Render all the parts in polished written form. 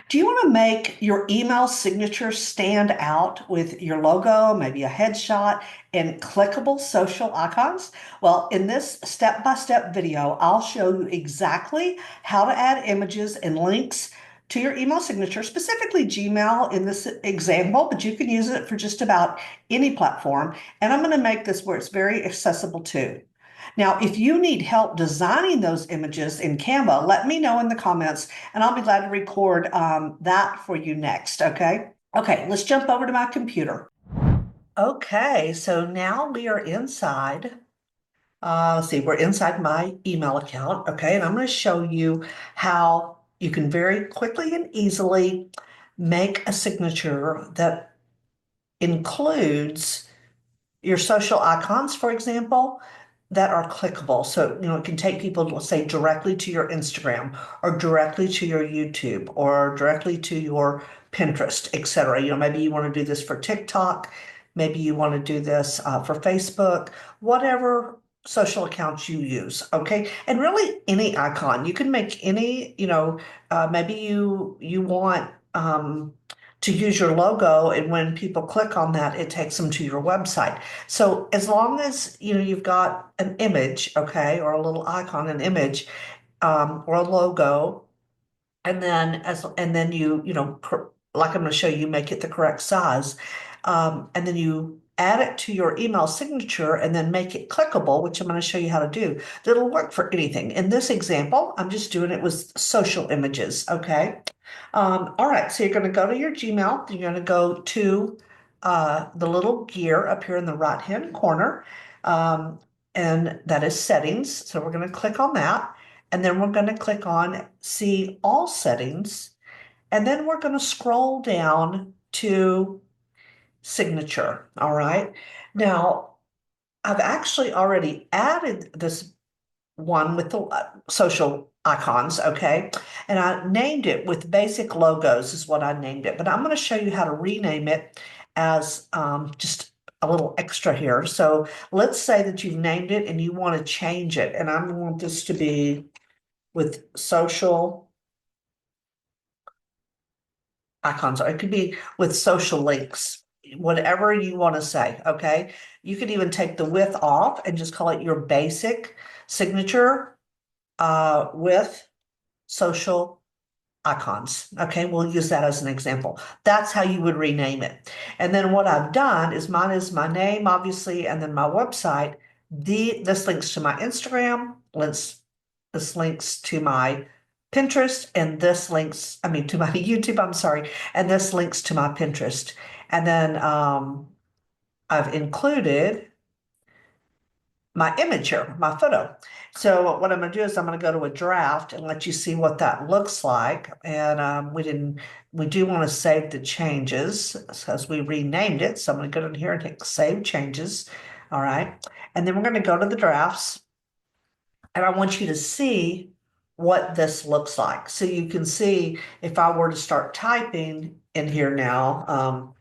Do you want to make your email signature stand out with your logo, maybe a headshot, and clickable social icons? Well, in this step-by-step video, I'll show you exactly how to add images and links to your email signature, specifically Gmail in this example, but you can use it for just about any platform. And I'm going to make this where it's very accessible too. Now, if you need help designing those images in Canva, let me know in the comments and I'll be glad to record that for you next, okay? Okay, let's jump over to my computer. Okay, so now we are inside. Let's see, we're inside my email account, okay? And I'm going to show you how you can very quickly and easily make a signature that includes your social icons, for example, that are clickable. So, it can take people, let's say, directly to your Instagram or directly to your YouTube or directly to your Pinterest, etc. Maybe you want to do this for TikTok. Maybe you want to do this for Facebook, whatever social accounts you use, okay? And really any icon. You can make any, maybe you want to use your logo, and when people click on that, it takes them to your website. So as long as you've got an image, okay, or a little icon, an image, or a logo, and then like I'm going to show you, make it the correct size, and then you add it to your email signature and then make it clickable, which I'm going to show you how to do. That'll work for anything. In this example, I'm just doing it with social images, okay? All right, so you're going to go to your Gmail. You're going to go to the little gear up here in the right-hand corner, and that is settings. So we're going to click on that, and then we're going to click on see all settings, and then we're going to scroll down to signature. All right. Now, I've actually already added this one with the social icons, okay? And I named it with basic logos is what I named it, but I'm going to show you how to rename it as just a little extra here. So let's say that you've named it and you want to change it, and I want this to be with social icons, or it could be with social links, whatever you want to say, okay? You could even take the width off and just call it your basic signature with social icons. Okay, we'll use that as an example. That's how you would rename it. And then what I've done is mine is my name, obviously, and then my website. This links to my Instagram, this links to my Pinterest, and to my YouTube, I'm sorry, and this links to my Pinterest. And then I've included my image here, my photo. So what I'm going to do is I'm going to go to a draft and let you see what that looks like. And we do want to save the changes because we renamed it. So I'm going to go in here and hit save changes. All right. And then we're going to go to the drafts, and I want you to see what this looks like. So you can see if I were to start typing in here now,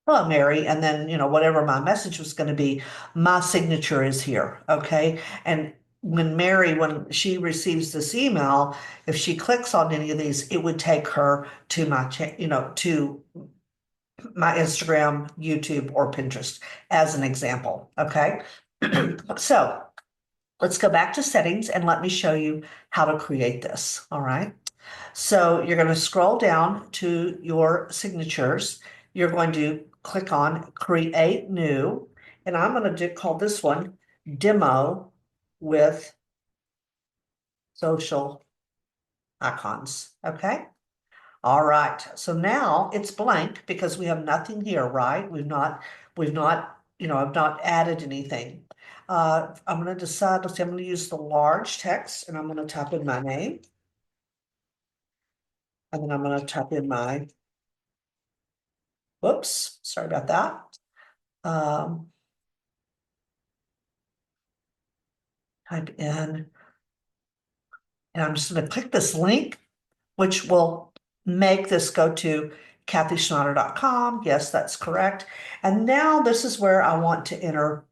hello, Mary, and then, whatever my message was going to be, my signature is here, okay? And when she receives this email, if she clicks on any of these, it would take her to to my Instagram, YouTube, or Pinterest as an example, okay? So let's go back to settings and let me show you how to create this, all right? So you're going to scroll down to your signatures. You're going to click on create new, and I'm going to call this one demo with social icons. Okay. All right. So now it's blank because we have nothing here, right? I've not added anything. I'm going to decide, let's see, I'm going to use the large text, and I'm going to type in my name. And then I'm going to type in whoops, sorry about that. Type in, and I'm just going to click this link, which will make this go to kathyschneider.com. Yes, that's correct. And now this is where I want to enter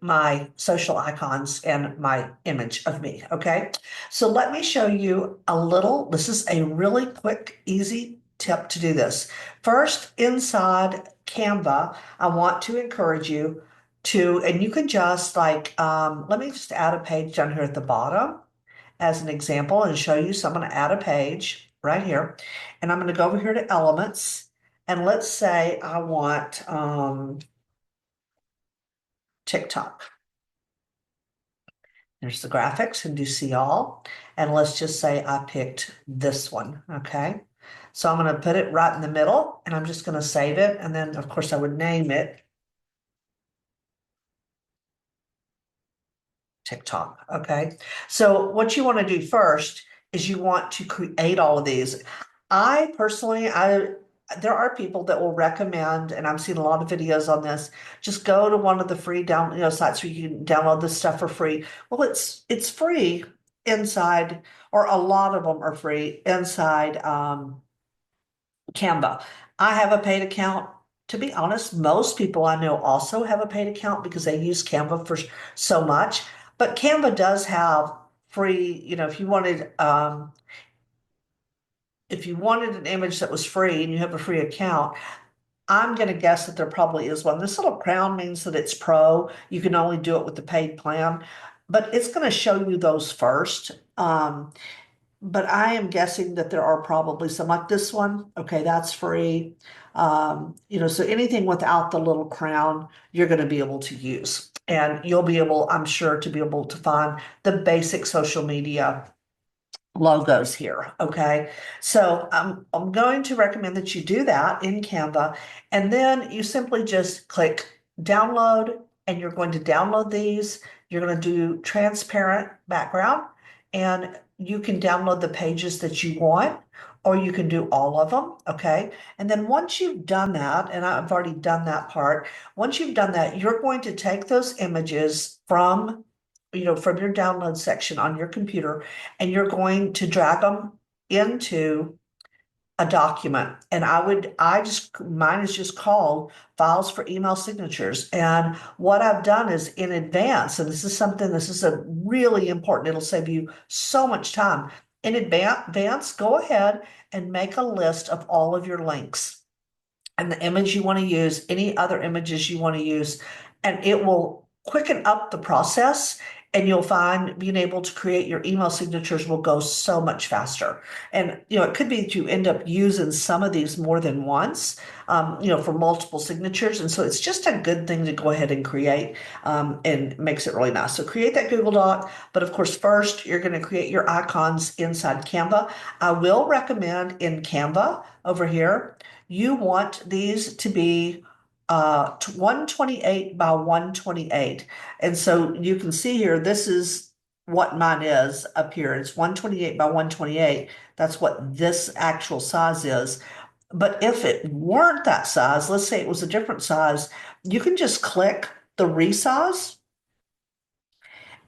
my social icons and my image of me, okay? So let me show you a little, this is a really quick, easy tip to do this. First, inside Canva, I want to encourage you to, and you can just like, let me just add a page down here at the bottom as an example and show you. So I'm going to add a page right here, and I'm going to go over here to elements, and let's say I want TikTok. There's the graphics and do see all. And let's just say I picked this one, okay? So I'm going to put it right in the middle, and I'm just going to save it. And then of course I would name it TikTok, okay? So what you want to do first is you want to create all of these. I personally, there are people that will recommend, and I'm seeing a lot of videos on this, just go to one of the free sites where you can download this stuff for free. Well, it's free inside, or a lot of them are free inside Canva. I have a paid account. To be honest, most people I know also have a paid account because they use Canva for so much. But Canva does have free, if you wanted an image that was free and you have a free account, I'm going to guess that there probably is one. This little crown means that it's pro. You can only do it with the paid plan, but it's going to show you those first. But I am guessing that there are probably some like this one. Okay, that's free. So anything without the little crown, you're going to be able to use. And you'll be able, I'm sure, to be able to find the basic social media logos here, okay? So I'm going to recommend that you do that in Canva, and then you simply just click download, and you're going to download these. You're going to do transparent background, and you can download the pages that you want, or you can do all of them, okay? And then once you've done that, and I've already done that part, once you've done that, you're going to take those images from your download section on your computer, and you're going to drag them into a document. And mine is just called files for email signatures. And what I've done is in advance, and this is a really important, it'll save you so much time. In advance, go ahead and make a list of all of your links and the image you want to use, any other images you want to use, and it will quicken up the process. And you'll find being able to create your email signatures will go so much faster. And it could be that you end up using some of these more than once, for multiple signatures. And so it's just a good thing to go ahead and create, and makes it really nice. So create that Google Doc. But of course, first you're going to create your icons inside Canva. I will recommend in Canva over here, you want these to be 128 by 128. And so you can see here, this is what mine is up here. It's 128 by 128. That's what this actual size is. But if it weren't that size, let's say it was a different size, you can just click the resize,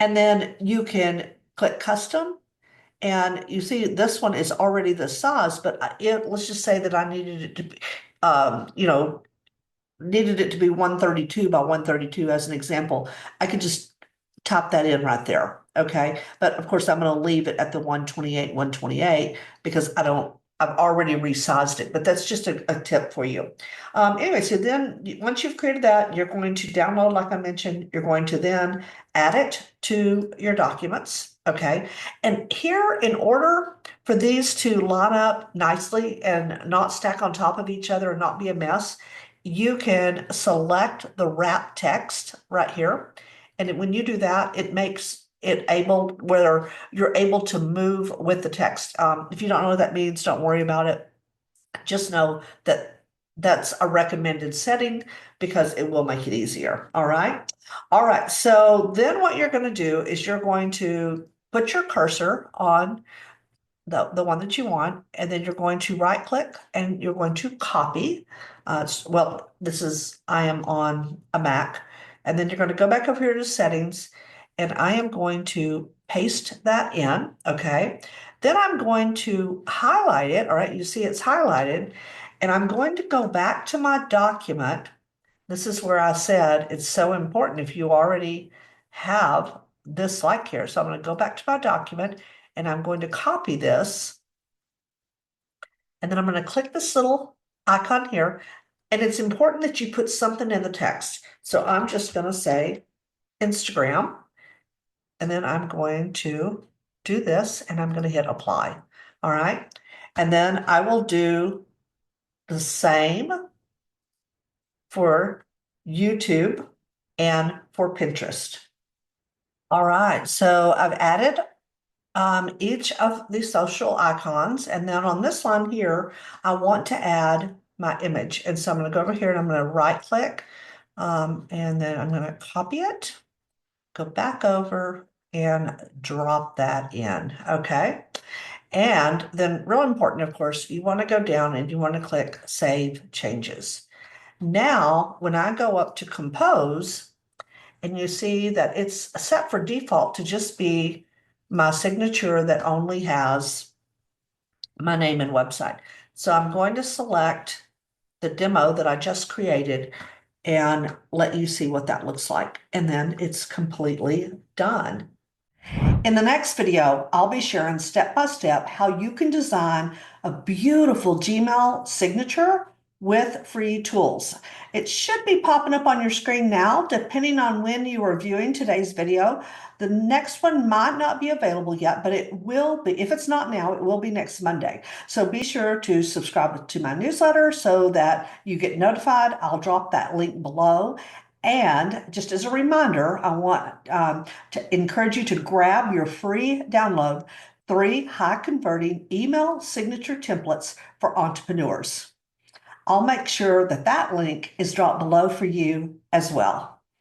and then you can click custom. And you see this one is already the size, but let's just say that I needed it to be, needed it to be 132 by 132 as an example. I could just type that in right there, okay? But of course, I'm going to leave it at the 128, 128 because I've already resized it, but that's just a tip for you. Anyway, so then once you've created that, you're going to download, like I mentioned, you're going to then add it to your documents, okay? And here, in order for these to line up nicely and not stack on top of each other and not be a mess, you can select the wrap text right here. And when you do that, it makes it able where you're able to move with the text. If you don't know what that means, don't worry about it. Just know that that's a recommended setting because it will make it easier. All right. All right. So then what you're going to do is you're going to put your cursor on the one that you want, and then you're going to right click and you're going to copy. I am on a Mac, and then you're going to go back over here to settings, and I am going to paste that in, okay? Then I'm going to highlight it, all right? You see it's highlighted, and I'm going to go back to my document, This is where I said it's so important if you already have this like here. So I'm going to go back to my document and I'm going to copy this. And then I'm going to click this little icon here. And it's important that you put something in the text. So I'm just going to say Instagram. And then I'm going to do this and I'm going to hit apply. All right. And then I will do the same for YouTube and for Pinterest. All right, so I've added each of the social icons, and then on this one here, I want to add my image. And so I'm going to go over here and I'm going to right click, and then I'm going to copy it, go back over and drop that in. Okay. And then real important, of course, you want to go down and you want to click Save Changes. Now, when I go up to compose, and you see that it's set for default to just be my signature that only has my name and website. So I'm going to select the demo that I just created and let you see what that looks like. And then it's completely done. In the next video, I'll be sharing step by step how you can design a beautiful Gmail signature with free tools. It should be popping up on your screen now, depending on when you are viewing today's video. The next one might not be available yet, but it will be. If it's not now, it will be next Monday. So be sure to subscribe to my newsletter so that you get notified. I'll drop that link below. And just as a reminder, I want to encourage you to grab your free download, 3 high converting email signature templates for entrepreneurs. I'll make sure that that link is dropped below for you as well.